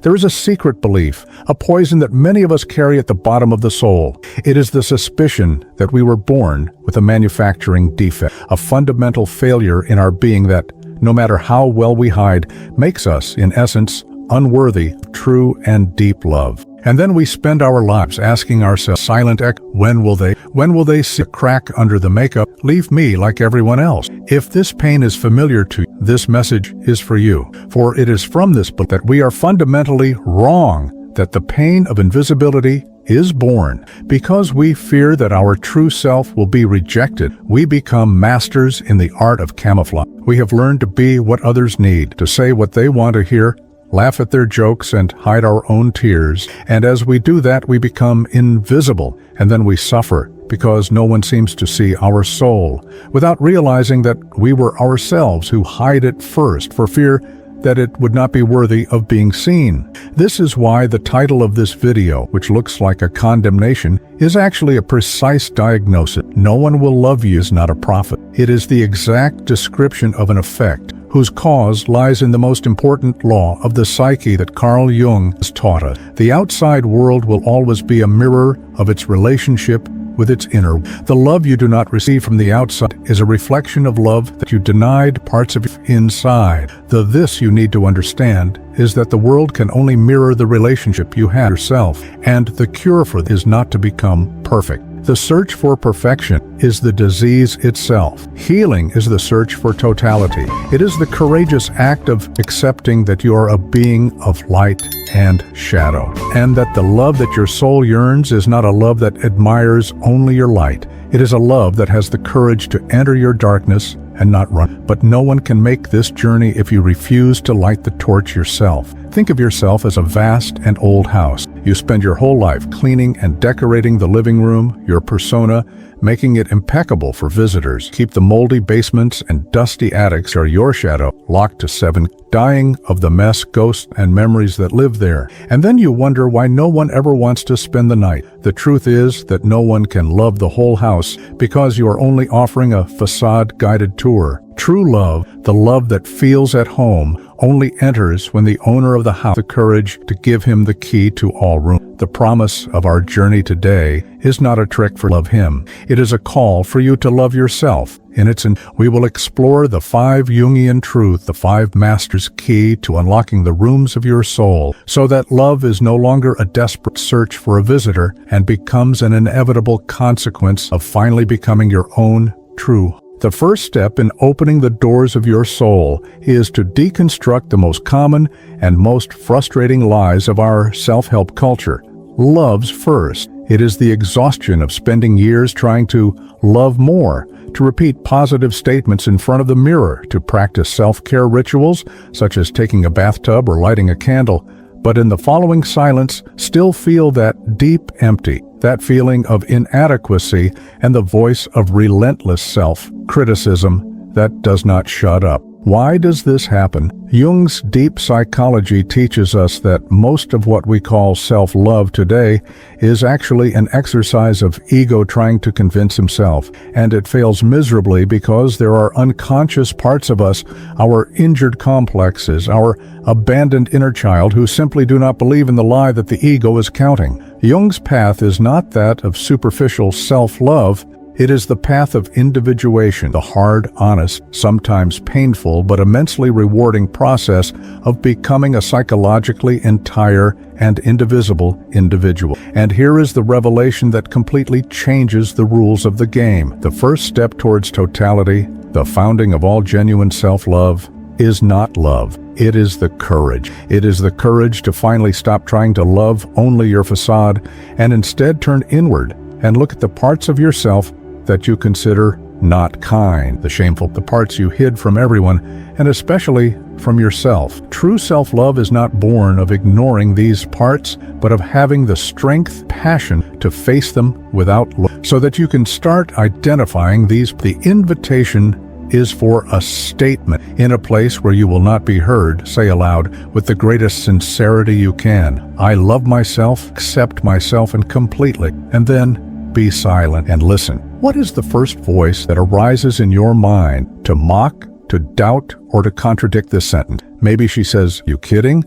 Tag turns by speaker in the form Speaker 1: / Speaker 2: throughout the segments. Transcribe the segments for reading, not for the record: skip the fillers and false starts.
Speaker 1: There is a secret belief, a poison that many of us carry at the bottom of the soul. It is the suspicion that we were born with a manufacturing defect, a fundamental failure in our being that, no matter how well we hide, makes us, in essence, unworthy of true and deep love. And then we spend our lives asking ourselves, silent echo, when will they see a crack under the makeup, leave me like everyone else? If this pain is familiar to you, this message is for you. For it is from this belief that we are fundamentally wrong, that the pain of invisibility is born. Because we fear that our true self will be rejected, we become masters in the art of camouflage. We have learned to be what others need, to say what they want to hear, laugh at their jokes, and hide our own tears. And as we do that, we become invisible, and then we suffer because no one seems to see our soul, without realizing that we were ourselves who hide it first for fear that it would not be worthy of being seen. This is why the title of this video, which looks like a condemnation, is actually a precise diagnosis. No one will love you is not a prophet. It is the exact description of an effect whose cause lies in the most important law of the psyche that Carl Jung has taught us. The outside world will always be a mirror of its relationship with its inner. The love you do not receive from the outside is a reflection of love that you denied parts of inside. This you need to understand is that the world can only mirror the relationship you have yourself, and the cure for this is not to become perfect. The search for perfection is the disease itself. Healing is the search for totality. It is the courageous act of accepting that you are a being of light and shadow, and that the love that your soul yearns is not a love that admires only your light. It is a love that has the courage to enter your darkness and not run. But no one can make this journey if you refuse to light the torch yourself. Think of yourself as a vast and old house. You spend your whole life cleaning and decorating the living room, your persona, making it impeccable for visitors. Keep the moldy basements and dusty attics or your shadow locked to 7, dying of the mess, ghosts, and memories that live there. And then you wonder why no one ever wants to spend the night. The truth is that no one can love the whole house because you are only offering a facade-guided tour. True love, the love that feels at home, only enters when the owner of the house has the courage to give him the key to all rooms. The promise of our journey today is not a trick for love him. It is a call for you to love yourself. We will explore the 5 Jungian truths, the 5 masters' key to unlocking the rooms of your soul, so that love is no longer a desperate search for a visitor and becomes an inevitable consequence of finally becoming your own true. The first step in opening the doors of your soul is to deconstruct the most common and most frustrating lies of our self-help culture. Love's first. It is the exhaustion of spending years trying to love more, to repeat positive statements in front of the mirror, to practice self-care rituals such as taking a bathtub or lighting a candle, but in the following silence still feel that deep empty, that feeling of inadequacy and the voice of relentless self-criticism that does not shut up. Why does this happen? Jung's deep psychology teaches us that most of what we call self-love today is actually an exercise of ego trying to convince himself, and it fails miserably because there are unconscious parts of us, our injured complexes, our abandoned inner child who simply do not believe in the lie that the ego is counting. Jung's path is not that of superficial self-love. It is the path of individuation, the hard, honest, sometimes painful, but immensely rewarding process of becoming a psychologically entire and indivisible individual. And here is the revelation that completely changes the rules of the game. The first step towards totality, the founding of all genuine self-love, is not love. It is the courage. It is the courage to finally stop trying to love only your facade and instead turn inward and look at the parts of yourself that you consider not kind, the shameful, the parts you hid from everyone, and especially from yourself. True self-love is not born of ignoring these parts, but of having the strength, passion to face them without so that you can start identifying these. The invitation is for a statement in a place where you will not be heard. Say aloud with the greatest sincerity you can, I love myself, accept myself and completely, and then be silent and listen. What is the first voice that arises in your mind to mock, to doubt, or to contradict this sentence? Maybe she says, "You kidding?"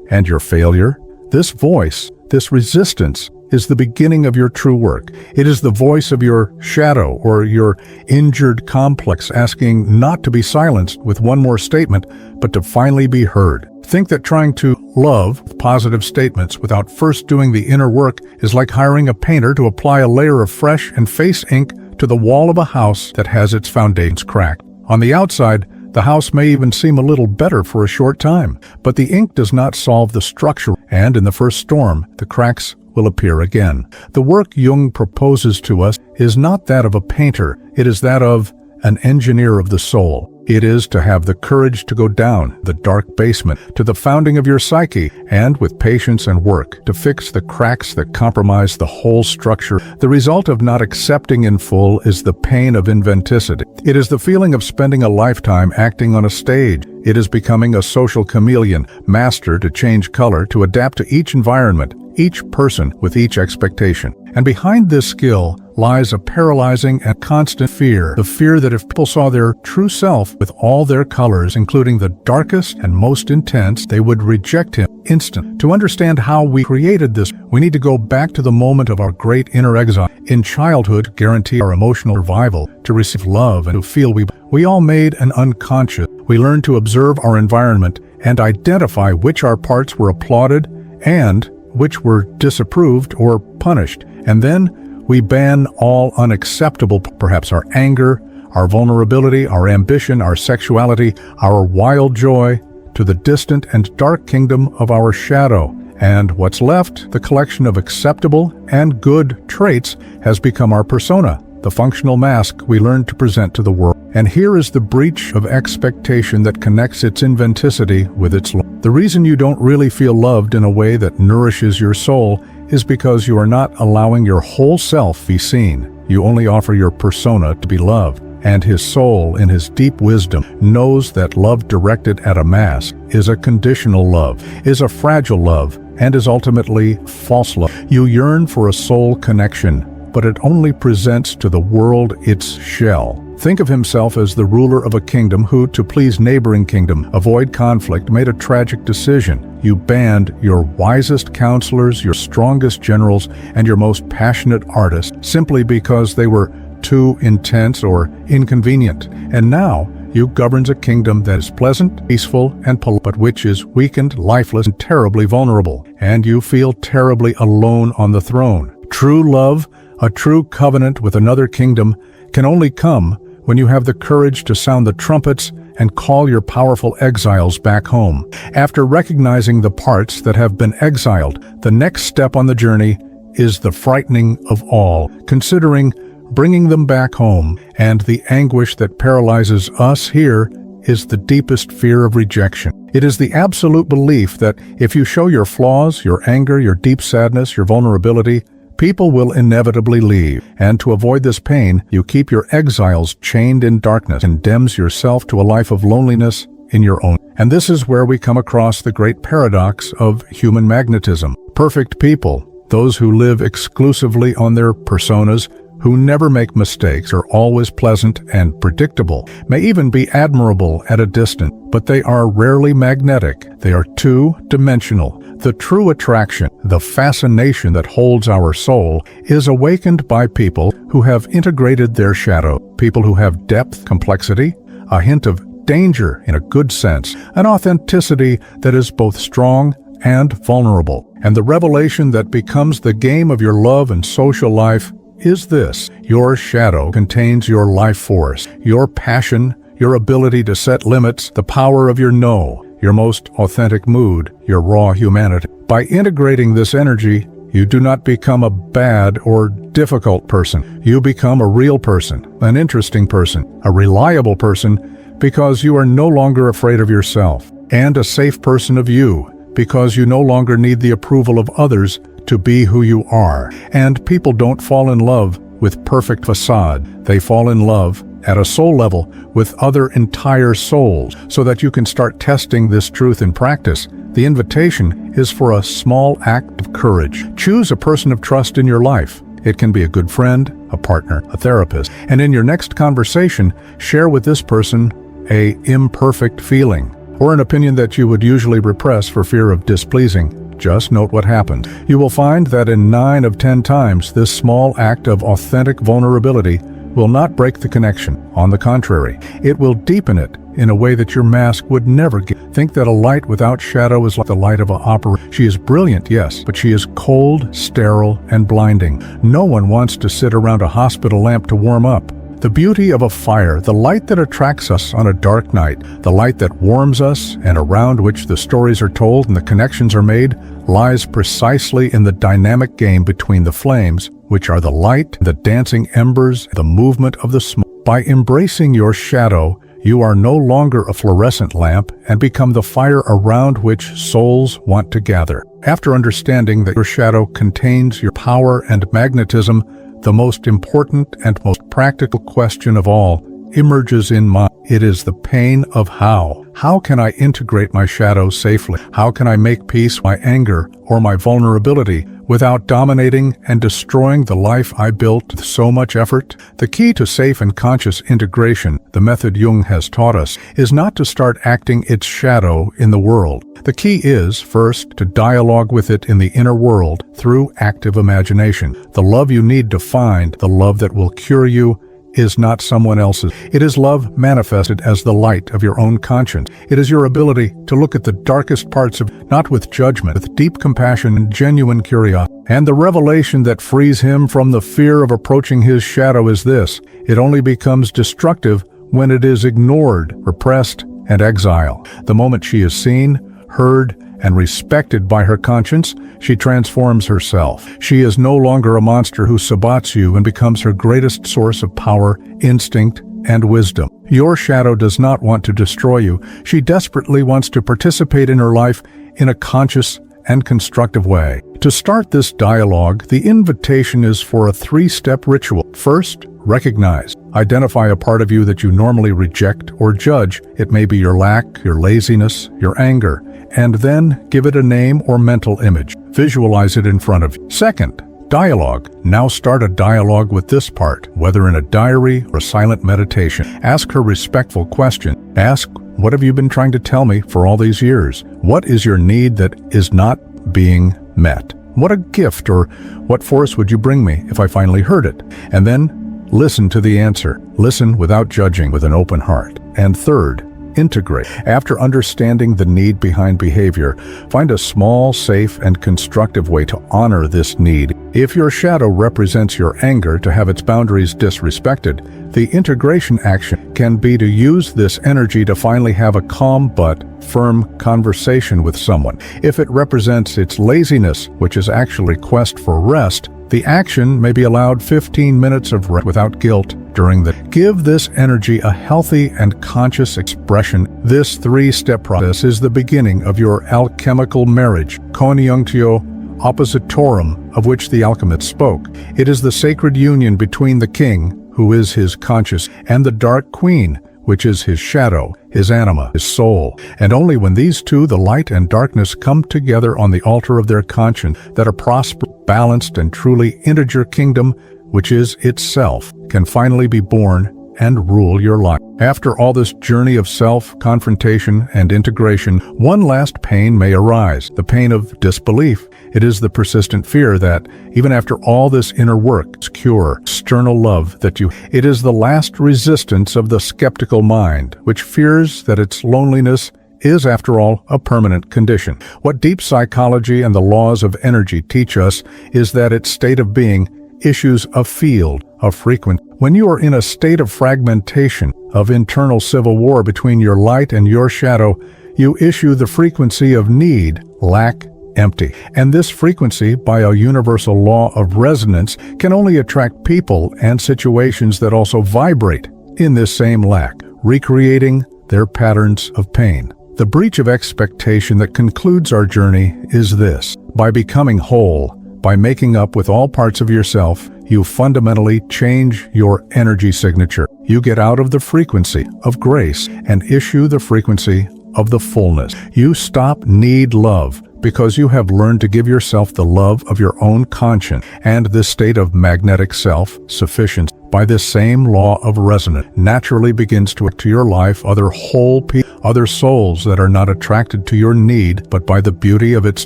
Speaker 1: and your failure. This voice, this resistance, is the beginning of your true work. It is the voice of your shadow or your injured complex asking not to be silenced with one more statement, but to finally be heard. Think that trying to love with positive statements without first doing the inner work is like hiring a painter to apply a layer of fresh and face ink to the wall of a house that has its foundations cracked. On the outside, the house may even seem a little better for a short time, but the ink does not solve the structure, and in the first storm, the cracks will appear again. The work Jung proposes to us is not that of a painter, it is that of an engineer of the soul. It is to have the courage to go down the dark basement, to the founding of your psyche, and with patience and work, to fix the cracks that compromise the whole structure. The result of not accepting in full is the pain of inventicity. It is the feeling of spending a lifetime acting on a stage. It is becoming a social chameleon, master to change color, to adapt to each environment, each person with each expectation. And behind this skill lies a paralyzing and constant fear, the fear that if people saw their true self with all their colors, including the darkest and most intense, they would reject him instantly. To understand how we created this, we need to go back to the moment of our great inner exile. In childhood, guarantee our emotional survival, to receive love and to feel we all made an unconscious. We learned to observe our environment and identify which our parts were applauded and which were disapproved or punished. And then we ban all unacceptable, perhaps our anger, our vulnerability, our ambition, our sexuality, our wild joy, to the distant and dark kingdom of our shadow. And what's left, the collection of acceptable and good traits, has become our persona, the functional mask we learn to present to the world. And here is the breach of expectation that connects its inventicity with its love. The reason you don't really feel loved in a way that nourishes your soul is because you are not allowing your whole self be seen. You only offer your persona to be loved. And his soul, in his deep wisdom, knows that love directed at a mask is a conditional love, is a fragile love, and is ultimately false love. You yearn for a soul connection, but it only presents to the world its shell. Think of himself as the ruler of a kingdom who, to please neighboring kingdom, avoid conflict, made a tragic decision. You banned your wisest counselors, your strongest generals, and your most passionate artists simply because they were too intense or inconvenient. And now you governs a kingdom that is pleasant, peaceful, and polite, but which is weakened, lifeless, and terribly vulnerable. And you feel terribly alone on the throne. True love, a true covenant with another kingdom, can only come when you have the courage to sound the trumpets and call your powerful exiles back home. After recognizing the parts that have been exiled, the next step on the journey is the frightening of all, considering bringing them back home, and the anguish that paralyzes us here is the deepest fear of rejection. It is the absolute belief that if you show your flaws, your anger, your deep sadness, your vulnerability, people will inevitably leave. And to avoid this pain, you keep your exiles chained in darkness, condemns yourself to a life of loneliness in your own. And this is where we come across the great paradox of human magnetism. Perfect people, those who live exclusively on their personas, who never make mistakes, are always pleasant and predictable, may even be admirable at a distance, but they are rarely magnetic. They are two-dimensional. The true attraction, the fascination that holds our soul, is awakened by people who have integrated their shadow, people who have depth, complexity, a hint of danger in a good sense, an authenticity that is both strong and vulnerable. And the revelation that becomes the game of your love and social life is this: your shadow contains your life force, your passion, your ability to set limits, the power of your no, your most authentic mood, your raw humanity. By integrating this energy, you do not become a bad or difficult person. You become a real person, an interesting person, a reliable person, because you are no longer afraid of yourself, and a safe person of you, because you no longer need the approval of others to be who you are. And people don't fall in love with perfect facade. They fall in love at a soul level with other entire souls, so that you can start testing this truth in practice. The invitation is for a small act of courage. Choose a person of trust in your life. It can be a good friend, a partner, a therapist. And in your next conversation, share with this person an imperfect feeling, or an opinion that you would usually repress for fear of displeasing. Just note what happened. You will find that in 9 of 10 times, this small act of authentic vulnerability will not break the connection. On the contrary, it will deepen it in a way that your mask would never give. Think that a light without shadow is like the light of an opera. She is brilliant, yes, but she is cold, sterile, and blinding. No one wants to sit around a hospital lamp to warm up. The beauty of a fire, the light that attracts us on a dark night, the light that warms us and around which the stories are told and the connections are made, lies precisely in the dynamic game between the flames, which are the light, the dancing embers, the movement of the smoke. By embracing your shadow, you are no longer a fluorescent lamp and become the fire around which souls want to gather. After understanding that your shadow contains your power and magnetism, the most important and most practical question of all emerges in mind. It is the pain of how. How can I integrate my shadow safely? How can I make peace with my anger or my vulnerability without dominating and destroying the life I built with so much effort? The key to safe and conscious integration, the method Jung has taught us, is not to start acting its shadow in the world. The key is, first, to dialogue with it in the inner world through active imagination. The love you need to find, the love that will cure you, is not someone else's. It is love manifested as the light of your own conscience. It is your ability to look at the darkest parts of, not with judgment, with deep compassion and genuine curiosity. And the revelation that frees him from the fear of approaching his shadow is this: it only becomes destructive when it is ignored, repressed, and exiled. The moment she is seen, heard, and respected by her conscience, she transforms herself. She is no longer a monster who sabots you and becomes her greatest source of power, instinct, and wisdom. Your shadow does not want to destroy you. She desperately wants to participate in her life in a conscious and constructive way. To start this dialogue, the invitation is for a 3-step ritual. First, recognize. Identify a part of you that you normally reject or judge. It may be your lack, your laziness, your anger. And then give it a name or mental image. Visualize it in front of you. Second, dialogue. Now start a dialogue with this part, whether in a diary or a silent meditation. Ask her respectful question. Ask, what have you been trying to tell me for all these years? What is your need that is not being met? What a gift or what force would you bring me if I finally heard it? And then listen to the answer. Listen without judging, with an open heart. And third, integrate. After understanding the need behind behavior, find a small, safe, and constructive way to honor this need. If your shadow represents your anger to have its boundaries disrespected, the integration action can be to use this energy to finally have a calm but firm conversation with someone. If it represents its laziness, which is actually a request for rest, the action may be allowed 15 minutes of rest without guilt during the. Give this energy a healthy and conscious expression. This 3-step process is the beginning of your alchemical marriage, coniunctio oppositorum, of which the alchemist spoke. It is the sacred union between the king, who is his conscious, and the dark queen, which is his shadow, his anima, his soul. And only when these two, the light and darkness, come together on the altar of their conscience, that a prosperous, balanced, and truly integer kingdom, which is itself, can finally be born and rule your life. After all this journey of self-confrontation and integration, one last pain may arise, the pain of disbelief. It is the persistent fear that, even after all this inner work, secure, external love that you, it is the last resistance of the skeptical mind, which fears that its loneliness is, after all, a permanent condition. What deep psychology and the laws of energy teach us is that its state of being issues a field of frequency. When you are in a state of fragmentation, of internal civil war between your light and your shadow, you issue the frequency of need, lack, empty. And this frequency, by a universal law of resonance, can only attract people and situations that also vibrate in this same lack, recreating their patterns of pain. The breach of expectation that concludes our journey is this: by becoming whole, by making up with all parts of yourself, you fundamentally change your energy signature. You get out of the frequency of grace and issue the frequency of the fullness. You stop need love because you have learned to give yourself the love of your own conscience, and this state of magnetic self-sufficiency by this same law of resonance, naturally begins to attract to your life other whole people, other souls that are not attracted to your need, but by the beauty of its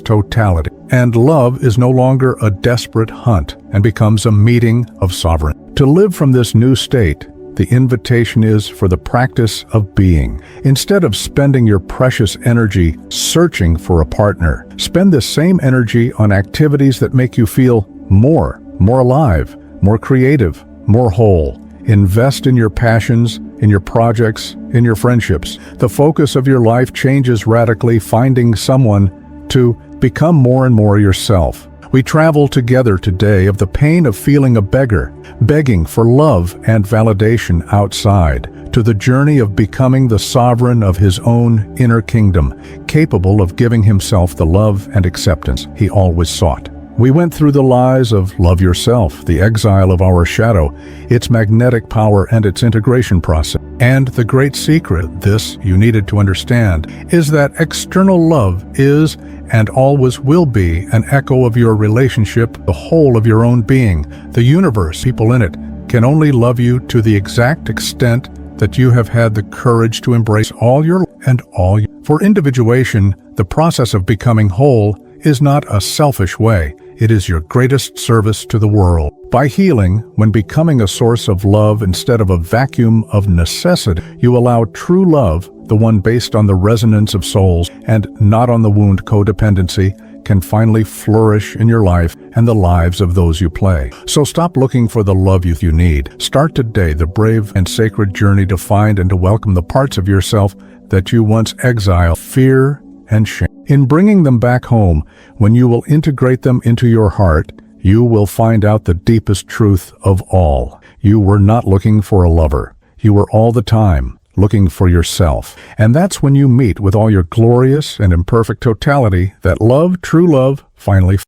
Speaker 1: totality. And love is no longer a desperate hunt and becomes a meeting of sovereign. To live from this new state, the invitation is for the practice of being. Instead of spending your precious energy searching for a partner, spend this same energy on activities that make you feel more alive, more creative, more whole. Invest in your passions, in your projects, in your friendships. The focus of your life changes radically, finding someone to become more and more yourself. We travel together today of the pain of feeling a beggar, begging for love and validation outside, to the journey of becoming the sovereign of his own inner kingdom, capable of giving himself the love and acceptance he always sought. We went through the lies of love yourself, the exile of our shadow, its magnetic power and its integration process. And the great secret, this you needed to understand, is that external love is and always will be an echo of your relationship, the whole of your own being. The universe, people in it, can only love you to the exact extent that you have had the courage to embrace all your and all your. For individuation, the process of becoming whole is not a selfish way. It is your greatest service to the world. By healing, when becoming a source of love instead of a vacuum of necessity, you allow true love, the one based on the resonance of souls and not on the wound codependency, can finally flourish in your life and the lives of those you play. So stop looking for the love you need. Start today the brave and sacred journey to find and to welcome the parts of yourself that you once exiled, fear and shame. In bringing them back home, when you will integrate them into your heart, you will find out the deepest truth of all. You were not looking for a lover. You were all the time looking for yourself. And that's when you meet with all your glorious and imperfect totality that love, true love, finally